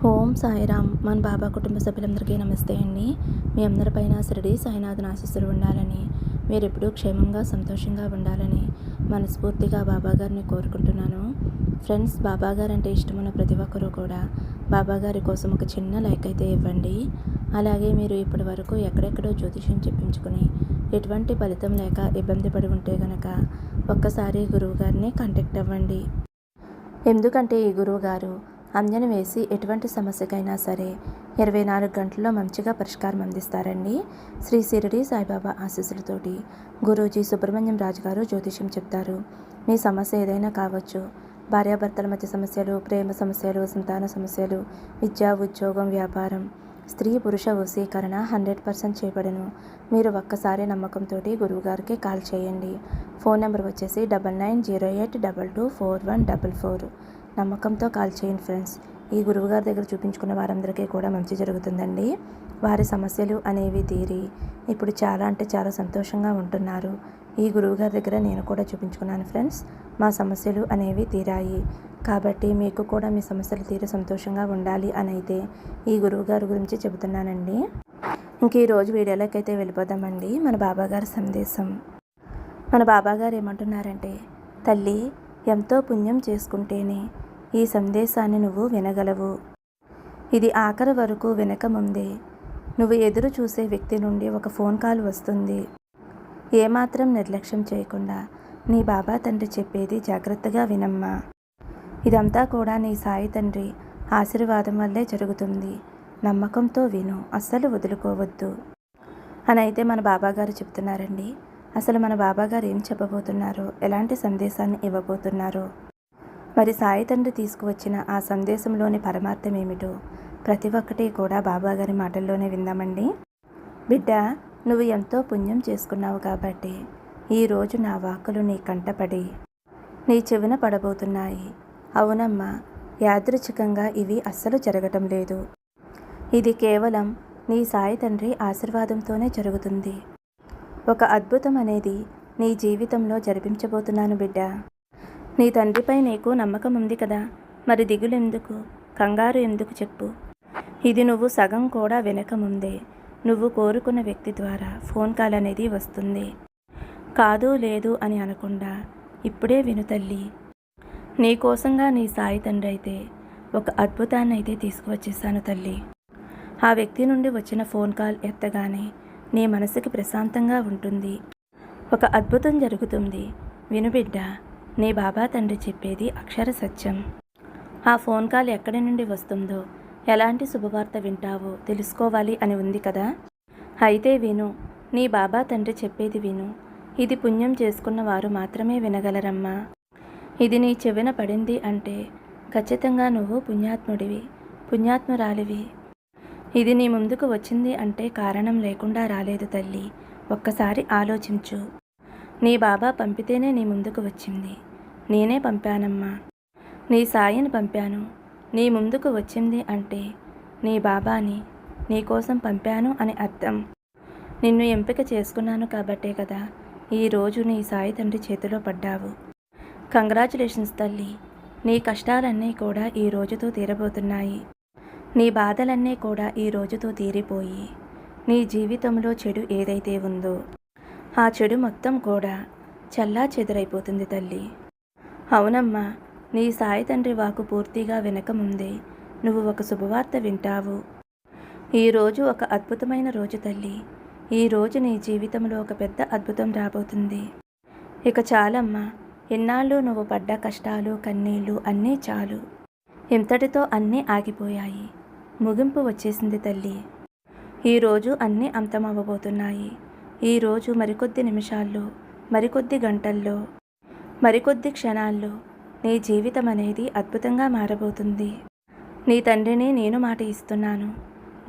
ఓం సాయిరామ్. మన బాబా కుటుంబ సభ్యులందరికీ నమస్తే అండి. మీ అందరిపైన షిరిడి సాయినాథుని ఆశీస్సులు ఉండాలని, మీరు ఎప్పుడూ క్షేమంగా సంతోషంగా ఉండాలని మనస్ఫూర్తిగా బాబాగారిని కోరుకుంటున్నాను. ఫ్రెండ్స్, బాబాగారు అంటే ఇష్టమున్న ప్రతి ఒక్కరూ కూడా బాబాగారి కోసం ఒక చిన్న లైక్ అయితే ఇవ్వండి. అలాగే మీరు ఇప్పటి వరకు ఎక్కడెక్కడో జ్యోతిష్యం చెప్పించుకుని ఎటువంటి ఫలితం లేక ఇబ్బంది పడి ఉంటే గనక ఒక్కసారి గురువుగారిని కాంటాక్ట్ అవ్వండి. ఎందుకంటే ఈ గురువుగారు అంజన వేసి ఎటువంటి సమస్యకైనా సరే 24 గంటల్లో మంచిగా పరిష్కారం అందిస్తారండి. శ్రీ షిరిడి సాయిబాబా ఆశీస్సులతోటి గురూజీ సుబ్రహ్మణ్యం రాజు గారు జ్యోతిష్యం చెప్తారు. మీ సమస్య ఏదైనా కావచ్చు. భార్యాభర్తల మధ్య సమస్యలు, ప్రేమ సమస్యలు, సంతాన సమస్యలు, విద్య, ఉద్యోగం, వ్యాపారం, స్త్రీ పురుష వశీకరణ 100% చేయబడును. మీరు ఒక్కసారి నమ్మకంతో గురువుగారికి కాల్ చేయండి. ఫోన్ నెంబర్ వచ్చేసి 9908224144. నమ్మకంతో కాల్ చేయండి ఫ్రెండ్స్. ఈ గురువుగారి దగ్గర చూపించుకున్న వారందరికీ కూడా మంచి జరుగుతుందండి. వారి సమస్యలు అనేవి తీరి ఇప్పుడు చాలా అంటే చాలా సంతోషంగా ఉంటున్నారు. ఈ గురువుగారి దగ్గర నేను కూడా చూపించుకున్నాను ఫ్రెండ్స్. మా సమస్యలు అనేవి తీరాయి. కాబట్టి మీకు కూడా మీ సమస్యలు తీరి సంతోషంగా ఉండాలి అని అయితే ఈ గురువుగారి గురించి చెబుతున్నానండి. ఇంక ఈరోజు వీడియోలోకి అయితే వెళ్ళిపోదామండి. మన బాబాగారి సందేశం. మన బాబాగారు ఏమంటున్నారంటే, తల్లి, ఎంతో పుణ్యం చేసుకుంటేనే ఈ సందేశాన్ని నువ్వు వినగలవు. ఇది ఆఖరి వరకు వినకముందే నువ్వు ఎదురు చూసే వ్యక్తి నుండి ఒక ఫోన్ కాల్ వస్తుంది. ఏమాత్రం నిర్లక్ష్యం చేయకుండా నీ బాబా తండ్రి చెప్పేది జాగ్రత్తగా వినమ్మా. ఇదంతా కూడా నీ సాయి తండ్రి ఆశీర్వాదం వల్లే జరుగుతుంది. నమ్మకంతో విను, అస్సలు వదులుకోవద్దు అని అయితే మన బాబాగారు చెప్తున్నారండి. అసలు మన బాబాగారు ఏం చెప్పబోతున్నారో, ఎలాంటి సందేశాన్ని ఇవ్వబోతున్నారో, మరి సాయి తండ్రి తీసుకువచ్చిన ఆ సందేశంలోని పరమార్థం ఏమిటో ప్రతి ఒక్కటి కూడా బాబాగారి మాటల్లోనే విందామండి. బిడ్డ, నువ్వు ఎంతో పుణ్యం చేసుకున్నావు కాబట్టి ఈరోజు నా వాక్కులు నీ కంటపడి నీ చెవిన పడబోతున్నాయి. అవునమ్మా, యాదృచ్ఛికంగా ఇవి అస్సలు జరగటం లేదు. ఇది కేవలం నీ సాయి తండ్రి ఆశీర్వాదంతోనే జరుగుతుంది. ఒక అద్భుతం అనేది నీ జీవితంలో జరిపించబోతున్నాను బిడ్డ. నీ తండ్రిపై నీకు నమ్మకం ఉంది కదా, మరి దిగులెందుకు, కంగారు ఎందుకు చెప్పు. ఇది నువ్వు సగం కూడా వినకముందే నువ్వు కోరుకున్న వ్యక్తి ద్వారా ఫోన్ కాల్ అనేది వస్తుంది. కాదు లేదు అని అనకుండా ఇప్పుడే విను తల్లి. నీ కోసంగా నీ సాయి తండ్రి అయితే ఒక అద్భుతాన్ని అయితే తీసుకువచ్చేసాను తల్లి. ఆ వ్యక్తి నుండి వచ్చిన ఫోన్ కాల్ ఎత్తగానే నీ మనసుకి ప్రశాంతంగా ఉంటుంది. ఒక అద్భుతం జరుగుతుంది. విను బిడ్డ, నీ బాబా తండ్రి చెప్పేది అక్షర సత్యం. ఆ ఫోన్ కాల్ ఎక్కడి నుండి వస్తుందో, ఎలాంటి శుభవార్త వింటావో తెలుసుకోవాలి అని ఉంది కదా. అయితే విను, నీ బాబా తండ్రి చెప్పేది విను. ఇది పుణ్యం చేసుకున్న వారు మాత్రమే వినగలరమ్మా. ఇది నీ చెవిన పడింది అంటే ఖచ్చితంగా నువ్వు పుణ్యాత్ముడివి, పుణ్యాత్మురాలివి. ఇది నీ ముందుకు వచ్చింది అంటే కారణం లేకుండా రాలేదు తల్లి. ఒక్కసారి ఆలోచించు. నీ బాబా పంపితేనే నీ ముందుకు వచ్చింది. నేనే పంపానమ్మా. నీ సాయిని పంపాను. నీ ముందుకు వచ్చింది అంటే నీ బాబాని నీకోసం పంపాను అని అర్థం. నిన్ను ఎంపిక చేసుకున్నాను కాబట్టే కదా ఈరోజు నీ సాయి తండ్రి చేతిలో పడ్డావు. కంగ్రాచులేషన్స్ తల్లి. నీ కష్టాలన్నీ కూడా ఈ రోజుతో తీరబోతున్నాయి. నీ బాధలన్నీ కూడా ఈ రోజుతో తీరిపోయి నీ జీవితంలో చెడు ఏదైతే ఉందో ఆ చెడు మొత్తం కూడా చల్లా చెదురైపోతుంది తల్లి. అవునమ్మా, నీ సాయి తండ్రి వాకు పూర్తిగా వినకముందే నువ్వు ఒక శుభవార్త వింటావు. ఈరోజు ఒక అద్భుతమైన రోజు తల్లి. ఈరోజు నీ జీవితంలో ఒక పెద్ద అద్భుతం రాబోతుంది. ఇక చాలమ్మా, ఎన్నాళ్ళు నువ్వు పడ్డ కష్టాలు, కన్నీళ్ళు అన్నీ చాలు. ఇంతటితో అన్నీ ఆగిపోయాయి. ముగింపు వచ్చేసింది తల్లి. ఈరోజు అన్నీ అంతమవ్వబోతున్నాయి. ఈరోజు మరికొద్ది నిమిషాల్లో, మరికొద్ది గంటల్లో, మరికొద్ది క్షణాల్లో నీ జీవితం అనేది అద్భుతంగా మారబోతుంది. నీ తండ్రిని నేను మాట ఇస్తున్నాను.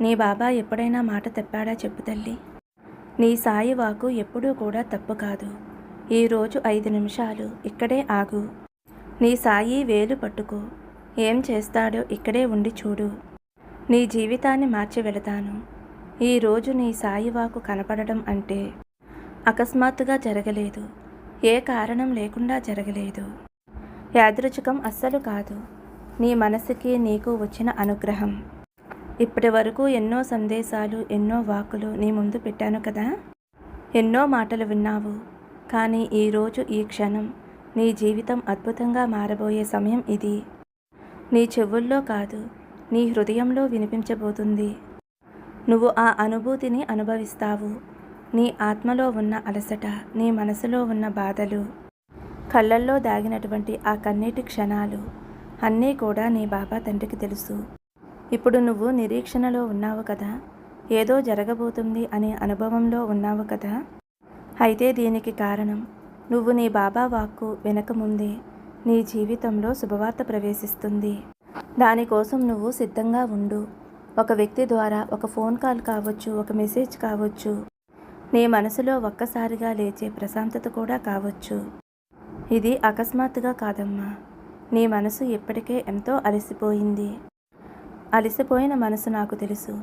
నీ బాబా ఎప్పుడైనా మాట తప్పాడా చెప్పు తల్లి. నీ సాయి వాకు ఎప్పుడూ కూడా తప్పు కాదు. ఈరోజు 5 నిమిషాలు ఇక్కడే ఆగు. నీ సాయి వేలు పట్టుకో. ఏం చేస్తాడో ఇక్కడే ఉండి చూడు. నీ జీవితాన్ని మార్చి వెళతాను. ఈరోజు నీ సాయి వాకు కనపడడం అంటే అకస్మాత్తుగా జరగలేదు. ఏ కారణం లేకుండా జరగలేదు. యాదృచ్ఛికం అస్సలు కాదు. నీ మనసుకి నీకు వచ్చిన అనుగ్రహం. ఇప్పటి వరకు ఎన్నో సందేశాలు, ఎన్నో వాక్కులు నీ ముందు పెట్టాను కదా. ఎన్నో మాటలు విన్నావు. కానీ ఈరోజు ఈ క్షణం నీ జీవితం అద్భుతంగా మారబోయే సమయం ఇది. నీ చెవుల్లో కాదు, నీ హృదయంలో వినిపించబోతుంది. నువ్వు ఆ అనుభూతిని అనుభవిస్తావు. నీ ఆత్మలో ఉన్న అలసట, నీ మనసులో ఉన్న బాధలు, కళ్ళల్లో దాగినటువంటి ఆ కన్నీటి క్షణాలు అన్నీ కూడా నీ బాబా తండ్రికి తెలుసు. ఇప్పుడు నువ్వు నిరీక్షణలో ఉన్నావు కదా, ఏదో జరగబోతుంది అనే అనుభవంలో ఉన్నావు కదా. అయితే దీనికి కారణం నువ్వు నీ బాబా వాక్కు వినకముందే నీ జీవితంలో శుభవార్త ప్రవేశిస్తుంది. దానికోసం నువ్వు సిద్ధంగా ఉండు. ఒక వ్యక్తి ద్వారా ఒక ఫోన్ కాల్ కావచ్చు, ఒక మెసేజ్ కావచ్చు, నీ మనసులో ఒక్కసారిగా లేచే ప్రశాంతత కూడా కావచ్చు. ఇది అకస్మాత్తుగా కాదమ్మా. నీ మనసు ఇప్పటికే ఎంతో అలసిపోయింది. అలసిపోయిన మనసు నాకు తెలుసు.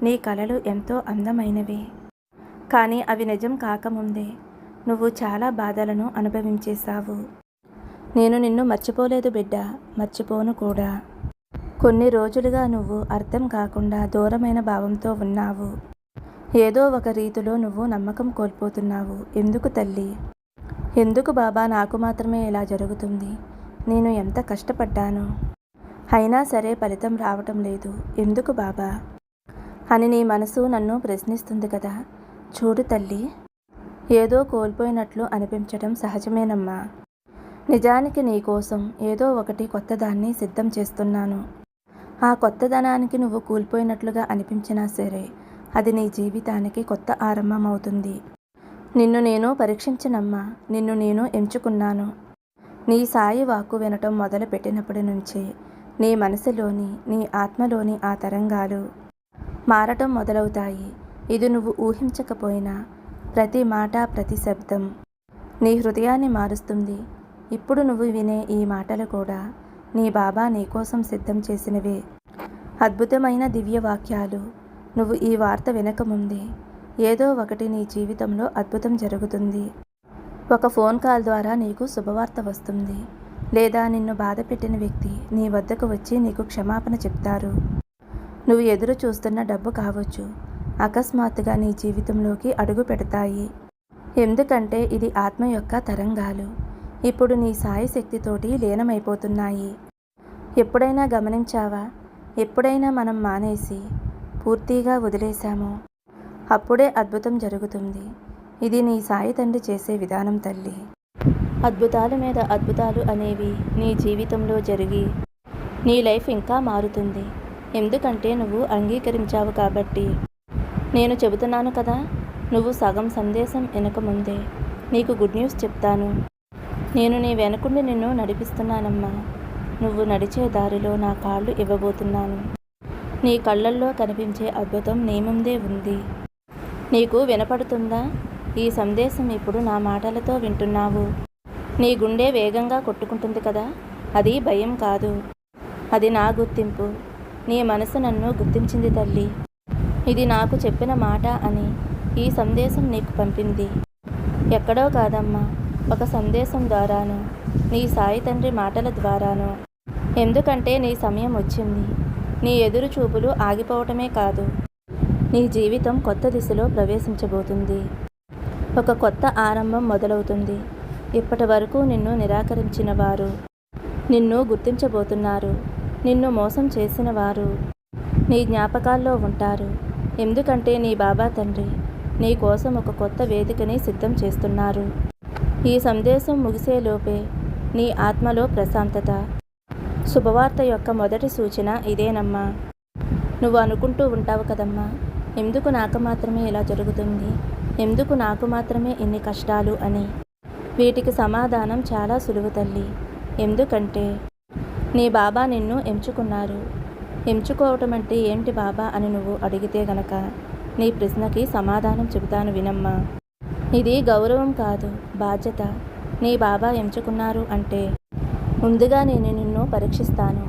నీ కలలు ఎంతో అందమైనవి. కానీ అవి నిజం కాకముందే నువ్వు చాలా బాధలను అనుభవించేశావు. నేను నిన్ను మర్చిపోలేదు బిడ్డ, మర్చిపోను కూడా. కొన్ని రోజులుగా నువ్వు అర్థం కాకుండా దూరమైన భావంతో ఉన్నావు. ఏదో ఒక రీతిలో నువ్వు నమ్మకం కోల్పోతున్నావు. ఎందుకు తల్లి? ఎందుకు బాబా నాకు మాత్రమే ఇలా జరుగుతుంది? నేను ఎంత కష్టపడ్డాను, అయినా సరే ఫలితం రావటం లేదు. ఎందుకు బాబా అని నీ మనసు నన్ను ప్రశ్నిస్తుంది కదా. చూడు తల్లి, ఏదో కోల్పోయినట్లు అనిపించడం సహజమేనమ్మా. నిజానికి నీకోసం ఏదో ఒకటి కొత్తదాన్ని సిద్ధం చేస్తున్నాను. ఆ కొత్తదనానికి నువ్వు కోల్పోయినట్లుగా అనిపించినా సరే అది నీ జీవితానికి కొత్త ఆరంభం అవుతుంది. నిన్ను నేను పరీక్షించనమ్మా. నిన్ను నేను ఎంచుకున్నాను. నీ సాయి వాక్కు వినటం మొదలు పెట్టినప్పటి నుంచే నీ మనసులోని, నీ ఆత్మలోని ఆ తరంగాలు మారటం మొదలవుతాయి. ఇది నువ్వు ఊహించకపోయినా ప్రతి మాట, ప్రతి శబ్దం నీ హృదయాన్ని మారుస్తుంది. ఇప్పుడు నువ్వు వినే ఈ మాటలు కూడా నీ బాబా నీకోసం సిద్ధం చేసినవే. అద్భుతమైన దివ్య వాక్యాలు. నువ్వు ఈ వార్త వినకముందే ఏదో ఒకటి నీ జీవితంలో అద్భుతం జరుగుతుంది. ఒక ఫోన్ కాల్ ద్వారా నీకు శుభవార్త వస్తుంది. లేదా నిన్ను బాధ పెట్టిన వ్యక్తి నీ వద్దకు వచ్చి నీకు క్షమాపణ చెప్తారు. నువ్వు ఎదురు చూస్తున్న డబ్బు కావచ్చు, అకస్మాత్తుగా నీ జీవితంలోకి అడుగు పెడతాయి. ఎందుకంటే ఇది ఆత్మ యొక్క తరంగాలు. ఇప్పుడు నీ సాయి శక్తితోటి లీనమైపోతున్నాయి. ఎప్పుడైనా గమనించావా? ఎప్పుడైనా మనం మానేసి పూర్తిగా వదిలేశామో అప్పుడే అద్భుతం జరుగుతుంది. ఇది నీ సాయి తండ్రి చేసే విధానం తల్లి. అద్భుతాల మీద అద్భుతాలు అనేవి నీ జీవితంలో జరిగి నీ లైఫ్ ఇంకా మారుతుంది. ఎందుకంటే నువ్వు అంగీకరించావు కాబట్టి. నేను చెబుతున్నాను కదా, నువ్వు సగం సందేశం వినకముందే నీకు గుడ్ న్యూస్ చెప్తాను. నేను నీ వెనకుండి నిన్ను నడిపిస్తున్నానమ్మా. నువ్వు నడిచే దారిలో నా కాళ్ళు ఇవ్వబోతున్నాను. నీ కళ్ళల్లో కనిపించే అద్భుతం నీ ముందే ఉంది. నీకు వినపడుతుందా? ఈ సందేశం ఇప్పుడు నా మాటలతో వింటున్నావు. నీ గుండె వేగంగా కొట్టుకుంటుంది కదా. అది భయం కాదు, అది నా గుర్తింపు. నీ మనసు నన్ను గుర్తించింది తల్లి. ఇది నాకు చెప్పిన మాట అని ఈ సందేశం నీకు పంపింది. ఎక్కడో కాదమ్మా, ఒక సందేశం ద్వారాను, నీ సాయి తండ్రి మాటల ద్వారాను. ఎందుకంటే నీ సమయం వచ్చింది. నీ ఎదురు చూపులు ఆగిపోవటమే కాదు, నీ జీవితం కొత్త దిశలో ప్రవేశించబోతుంది. ఒక కొత్త ఆరంభం మొదలవుతుంది. ఇప్పటి వరకు నిన్ను నిరాకరించిన వారు నిన్ను గుర్తించబోతున్నారు. నిన్ను మోసం చేసిన వారు నీ జ్ఞాపకాల్లో ఉంటారు. ఎందుకంటే నీ బాబా తండ్రి నీ కోసం ఒక కొత్త వేదికని సిద్ధం చేస్తున్నారు. ఈ సందేశం ముగిసేలోపే నీ ఆత్మలో ప్రశాంతత. శుభవార్త యొక్క మొదటి సూచన ఇదేనమ్మా. నువ్వు అనుకుంటూ ఉంటావు కదమ్మా, ఎందుకు నాకు మాత్రమే ఇలా జరుగుతుంది, ఎందుకు నాకు మాత్రమే ఇన్ని కష్టాలు అని. వీటికి సమాధానం చాలా సులువు తల్లి. ఎందుకంటే నీ బాబా నిన్ను ఎంచుకున్నారు. ఎంచుకోవటం అంటే ఏంటి బాబా అని నువ్వు అడిగితే గనక నీ ప్రశ్నకి సమాధానం చెబుతాను వినమ్మా. ఇది గౌరవం కాదు, బాధ్యత. నీ బాబా ఎంచుకున్నారు అంటే ముందుగా నేను నిన్ను పరీక్షిస్తాను.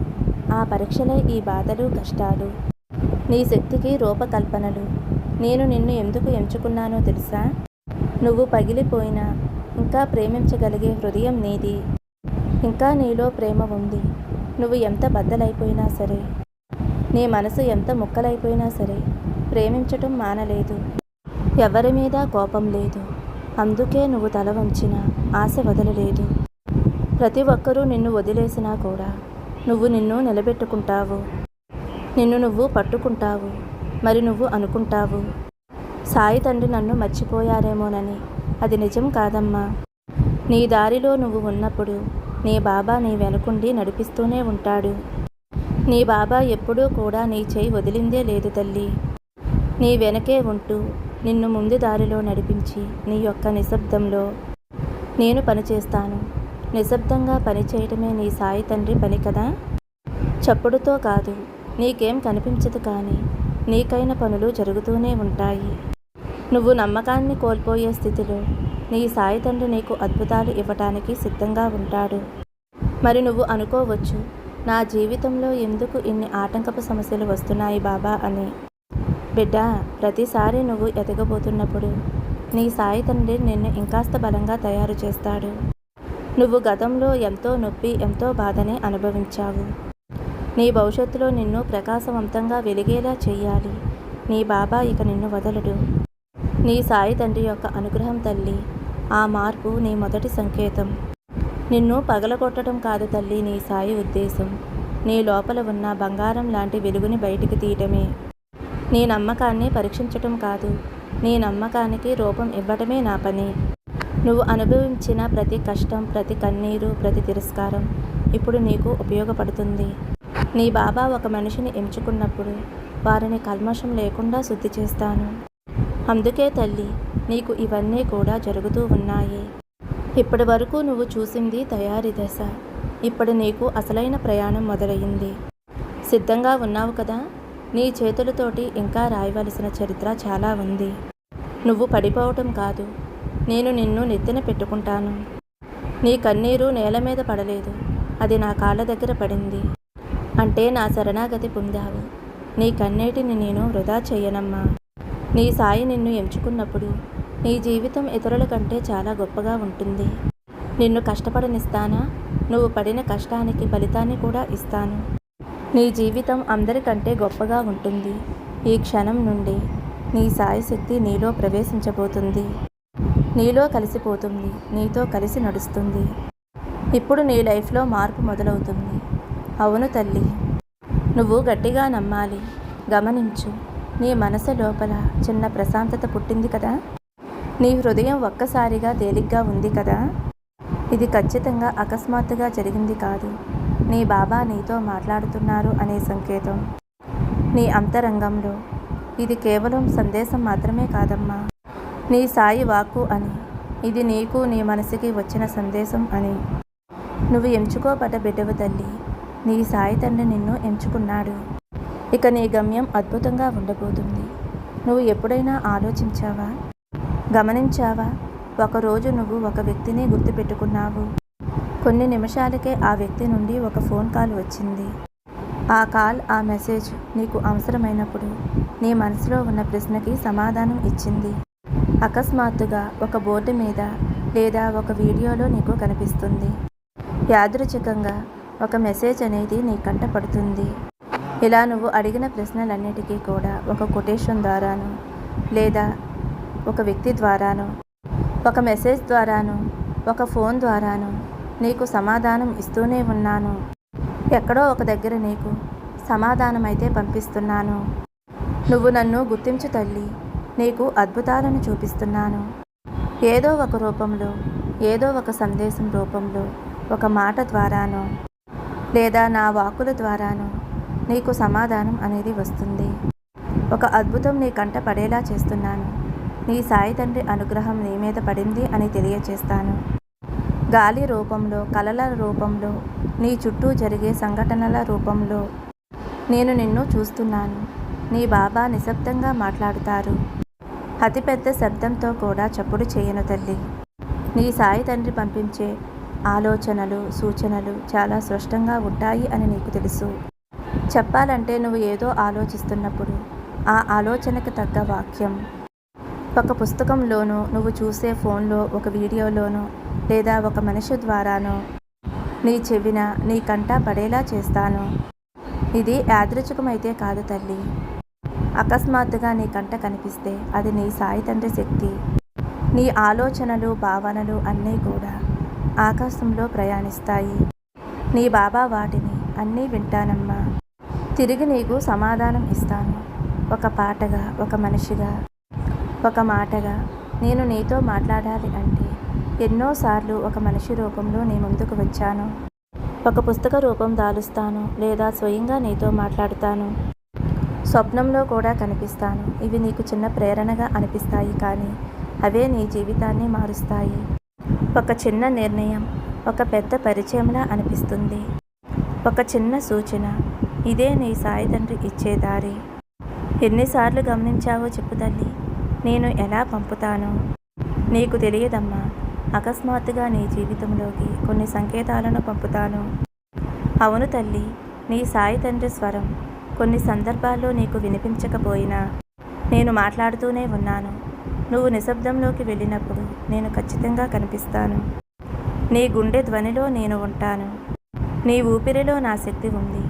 ఆ పరీక్షలే ఈ బాధలు, కష్టాలు, నీ శక్తికి రూపకల్పనలు. నేను నిన్ను ఎందుకు ఎంచుకున్నానో తెలుసా? నువ్వు పగిలిపోయినా ఇంకా ప్రేమించగలిగే హృదయం నీది. ఇంకా నీలో ప్రేమ ఉంది. నువ్వు ఎంత బద్దలైపోయినా సరే, నీ మనసు ఎంత ముక్కలైపోయినా సరే ప్రేమించటం మానలేదు. ఎవరి మీద కోపం లేదు. అందుకే నువ్వు తల వంచిన ఆశ వదలలేదు. ప్రతి ఒక్కరూ నిన్ను వదిలేసినా కూడా నువ్వు నిన్ను నిలబెట్టుకుంటావు. నిన్ను నువ్వు పట్టుకుంటావు. మరి నువ్వు అనుకుంటావు, సాయి తండ్రి నన్ను మర్చిపోయారేమోనని. అది నిజం కాదమ్మా. నీ దారిలో నువ్వు ఉన్నప్పుడు నీ బాబా నీ వెనుకుండి నడిపిస్తూనే ఉంటాడు. నీ బాబా ఎప్పుడూ కూడా నీ చేయి వదిలిందే లేదు తల్లి. నీ వెనకే ఉంటూ నిన్ను ముందు దారిలో నడిపించి నీ యొక్క నిశ్శబ్దంలో నేను పనిచేస్తాను. నిశ్శబ్దంగా పనిచేయటమే నీ సాయి తండ్రి పని కదా. చప్పుడుతో కాదు, నీకేం కనిపించదు, కానీ నీకైన పనులు జరుగుతూనే ఉంటాయి. నువ్వు నమ్మకాన్ని కోల్పోయే స్థితిలో నీ సాయి తండ్రి నీకు అద్భుతాలు ఇవ్వటానికి సిద్ధంగా ఉంటాడు. మరి నువ్వు అనుకోవచ్చు, నా జీవితంలో ఎందుకు ఇన్ని ఆటంకపు సమస్యలు వస్తున్నాయి బాబా అని. బిడ్డ, ప్రతిసారి నువ్వు ఎదగబోతున్నప్పుడు నీ సాయి తండ్రి నిన్ను ఇంకాస్త బలంగా తయారు చేస్తాడు. నువ్వు గతంలో ఎంతో నొప్పి, ఎంతో బాధని అనుభవించావు. నీ భవిష్యత్తులో నిన్ను ప్రకాశవంతంగా వెలిగేలా చెయ్యాలి. నీ బాబా ఇక నిన్ను వదలడు. నీ సాయి తండ్రి యొక్క అనుగ్రహం తల్లి. ఆ మార్పు నీ మొదటి సంకేతం. నిన్ను పగలగొట్టడం కాదు తల్లి నీ సాయి ఉద్దేశం. నీ లోపల ఉన్న బంగారం లాంటి వెలుగుని బయటికి తీయటమే. నీ నమ్మకాన్ని పరీక్షించటం కాదు, నీ నమ్మకానికి రూపం ఇవ్వటమే నా పని. నువ్వు అనుభవించిన ప్రతి కష్టం, ప్రతి కన్నీరు, ప్రతి తిరస్కారం ఇప్పుడు నీకు ఉపయోగపడుతుంది. నీ బాబా ఒక మనిషిని ఎంచుకున్నప్పుడు వారిని కల్మషం లేకుండా శుద్ధి చేస్తాను. అందుకే తల్లి, నీకు ఇవన్నీ కూడా జరుగుతూ ఉన్నాయి. ఇప్పటి వరకు నువ్వు చూసింది తయారీ దశ. ఇప్పుడు నీకు అసలైన ప్రయాణం మొదలయ్యింది. సిద్ధంగా ఉన్నావు కదా. నీ చేతులతోటి ఇంకా రాయవలసిన చరిత్ర చాలా ఉంది. నువ్వు పడిపోవటం కాదు, నేను నిన్ను నెత్తిన పెట్టుకుంటాను. నీ కన్నీరు నేల మీద పడలేదు, అది నా కాళ్ళ దగ్గర పడింది. అంటే నా శరణాగతి పొందావు. నీ కన్నీటిని నేను వృధా చెయ్యనమ్మా. నీ సాయి నిన్ను ఎంచుకున్నప్పుడు నీ జీవితం ఇతరుల కంటే చాలా గొప్పగా ఉంటుంది. నిన్ను కష్టపడనిస్తానా? నువ్వు పడిన కష్టానికి ఫలితాన్ని కూడా ఇస్తాను. నీ జీవితం అందరికంటే గొప్పగా ఉంటుంది. ఈ క్షణం నుండి నీ సాయి శక్తి నీలో ప్రవేశించబోతుంది. నీలో కలిసిపోతుంది, నీతో కలిసి నడుస్తుంది. ఇప్పుడు నీ లైఫ్లో మార్పు మొదలవుతుంది. అవును తల్లి, నువ్వు గట్టిగా నమ్మాలి. గమనించు, నీ మనసు లోపల చిన్న ప్రశాంతత పుట్టింది కదా. నీ హృదయం ఒక్కసారిగా తేలిగ్గా ఉంది కదా. ఇది ఖచ్చితంగా అకస్మాత్తుగా జరిగింది కాదు. నీ బాబా నీతో మాట్లాడుతున్నారు అనే సంకేతం. నీ అంతరంగంలో ఇది కేవలం సందేశం మాత్రమే కాదమ్మా, నీ సాయి వాక్కు అని. ఇది నీకు, నీ మనసుకి వచ్చిన సందేశం అని. నువ్వు ఎంచుకోబడ్డ బిడ్డవు తల్లి. నీ సాయి తండ్రి నిన్ను ఎంచుకున్నాడు. ఇక నీ గమ్యం అద్భుతంగా ఉండబోతుంది. నువ్వు ఎప్పుడైనా ఆలోచించావా, గమనించావా? ఒకరోజు నువ్వు ఒక వ్యక్తిని గుర్తుపెట్టుకున్నావు. కొన్ని నిమిషాలకే ఆ వ్యక్తి నుండి ఒక ఫోన్ కాల్ వచ్చింది. ఆ కాల్, ఆ మెసేజ్ నీకు అవసరమైనప్పుడు నీ మనసులో ఉన్న ప్రశ్నకి సమాధానం ఇచ్చింది. అకస్మాత్తుగా ఒక బోర్డు మీద లేదా ఒక వీడియోలో నీకు కనిపిస్తుంది. యాదృచ్ఛికంగా ఒక మెసేజ్ అనేది నీ కంట పడుతుంది. ఇలా నువ్వు అడిగిన ప్రశ్నలన్నిటికీ కూడా ఒక కొటేషన్ ద్వారాను, లేదా ఒక వ్యక్తి ద్వారాను, ఒక మెసేజ్ ద్వారాను, ఒక ఫోన్ ద్వారాను నీకు సమాధానం ఇస్తూనే ఉన్నాను. ఎక్కడో ఒక దగ్గర నీకు సమాధానం అయితే పంపిస్తున్నాను. నువ్వు నన్ను గుర్తించు తల్లి. నీకు అద్భుతాలను చూపిస్తున్నాను. ఏదో ఒక రూపంలో, ఏదో ఒక సందేశం రూపంలో, ఒక మాట ద్వారానో లేదా నా వాక్కుల ద్వారానో నీకు సమాధానం అనేది వస్తుంది. ఒక అద్భుతం నీ కంట పడేలా చేస్తున్నాను. నీ సాయి తండ్రి అనుగ్రహం నీ మీద పడింది అని తెలియచేస్తాను. గాలి రూపంలో, కలల రూపంలో, నీ చుట్టూ జరిగే సంఘటనల రూపంలో నేను నిన్ను చూస్తున్నాను. నీ బాబా నిశ్శబ్దంగా మాట్లాడుతారు. అతిపెద్ద శబ్దంతో కూడా చప్పుడు చేయను తల్లి. నీ సాయి తండ్రి పంపించే ఆలోచనలు, సూచనలు చాలా స్పష్టంగా ఉంటాయి అని నీకు తెలుసు. చెప్పాలంటే నువ్వు ఏదో ఆలోచిస్తున్నప్పుడు ఆ ఆలోచనకు తగ్గ వాక్యం ఒక పుస్తకంలోనో, నువ్వు చూసే ఫోన్లో ఒక వీడియోలోనో, లేదా ఒక మనిషి ద్వారానో నీ చెవిన నీ కంట పడేలా చేస్తాను. ఇది యాదృచ్ఛికమైతే కాదు తల్లి. అకస్మాత్తుగా నీ కంట కనిపిస్తే అది నీ సాయి తండ్రి శక్తి. నీ ఆలోచనలు భావనలు అన్నీ కూడా ఆకాశంలో ప్రయాణిస్తాయి. నీ బాబా వాటిని అన్నీ వింటానమ్మా. తిరిగి నీకు సమాధానం ఇస్తాను. ఒక పాటగా, ఒక మనిషిగా, ఒక మాటగా నేను నీతో మాట్లాడాలి అంటే ఎన్నోసార్లు ఒక మనిషి రూపంలో నీ ముందుకు వచ్చాను. ఒక పుస్తక రూపం దాలుస్తాను, లేదా స్వయంగా నీతో మాట్లాడుతాను. స్వప్నంలో కూడా కనిపిస్తాను. ఇవి నీకు చిన్న ప్రేరణగా అనిపిస్తాయి, కానీ అవే నీ జీవితాన్ని మారుస్తాయి. ఒక చిన్న నిర్ణయం ఒక పెద్ద పరిచయంలా అనిపిస్తుంది. ఒక చిన్న సూచన, ఇదే నీ సాయి తండ్రి ఇచ్చే దారి. ఎన్నిసార్లు గమనించావో చెప్పు తల్లి, నేను ఎలా పంపుతానో. నీకు తెలియదమ్మా, అకస్మాత్తుగా నీ జీవితంలోకి కొన్ని సంకేతాలను పంపుతాను. అవును తల్లి, నీ సాయి తండ్రి స్వరం కొన్ని సందర్భాల్లో నీకు వినిపించకపోయినా నేను మాట్లాడుతూనే ఉన్నాను. నువ్వు నిశ్శబ్దంలోకి వెళ్ళినప్పుడు నేను ఖచ్చితంగా కనిపిస్తాను. నీ గుండె ధ్వనిలో నేను ఉంటాను. నీ ఊపిరిలో నా శక్తి ఉంది.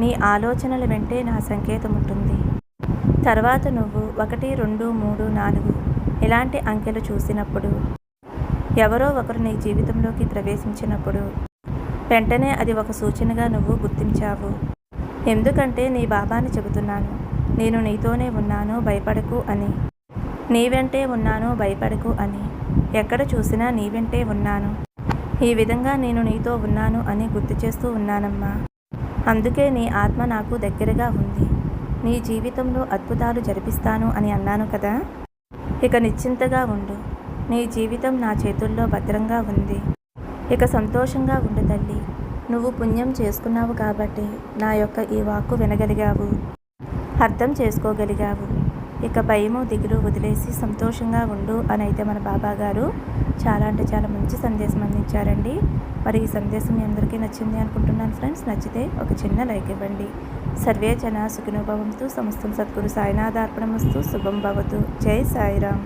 నీ ఆలోచనల వెంటే నా సంకేతం ఉంటుంది. తర్వాత నువ్వు 1, 2, 3, 4 ఇలాంటి అంకెలు చూసినప్పుడు, ఎవరో ఒకరు నీ జీవితంలోకి ప్రవేశించినప్పుడు వెంటనే అది ఒక సూచనగా నువ్వు గుర్తించావు. ఎందుకంటే నీ బాబాని చెబుతున్నాను, నేను నీతోనే ఉన్నాను, భయపడకు అని. నీ వెంటే ఉన్నాను, భయపడకు అని. ఎక్కడ చూసినా నీ వెంటే ఉన్నాను. ఈ విధంగా నేను నీతో ఉన్నాను అని గుర్తు చేస్తూ ఉన్నానమ్మా. అందుకే నీ ఆత్మ నాకు దగ్గరగా ఉంది. నీ జీవితంలో అద్భుతాలు జరిపిస్తాను అని అన్నాను కదా. ఇక నిశ్చింతగా ఉండు. నీ జీవితం నా చేతుల్లో భద్రంగా ఉంది. ఇక సంతోషంగా ఉండు తల్లి. నువ్వు పుణ్యం చేసుకున్నావు కాబట్టి నా యొక్క ఈ వాక్కు వినగలిగావు, అర్థం చేసుకోగలిగావు. ఇక భయము దిగులు వదిలేసి సంతోషంగా ఉండు అని అయితే మన బాబా గారు చాలా అంటే చాలా మంచి సందేశం అందించారండి. మరి ఈ సందేశం మీ అందరికీ నచ్చింది అనుకుంటున్నాను ఫ్రెండ్స్. నచ్చితే ఒక చిన్న లైక్ ఇవ్వండి. సర్వే జన సుఖినో భవంతు. సమస్తం సద్గురు సాయినాథార్పణమస్తు. శుభం భవతు. జై సాయిరామ్.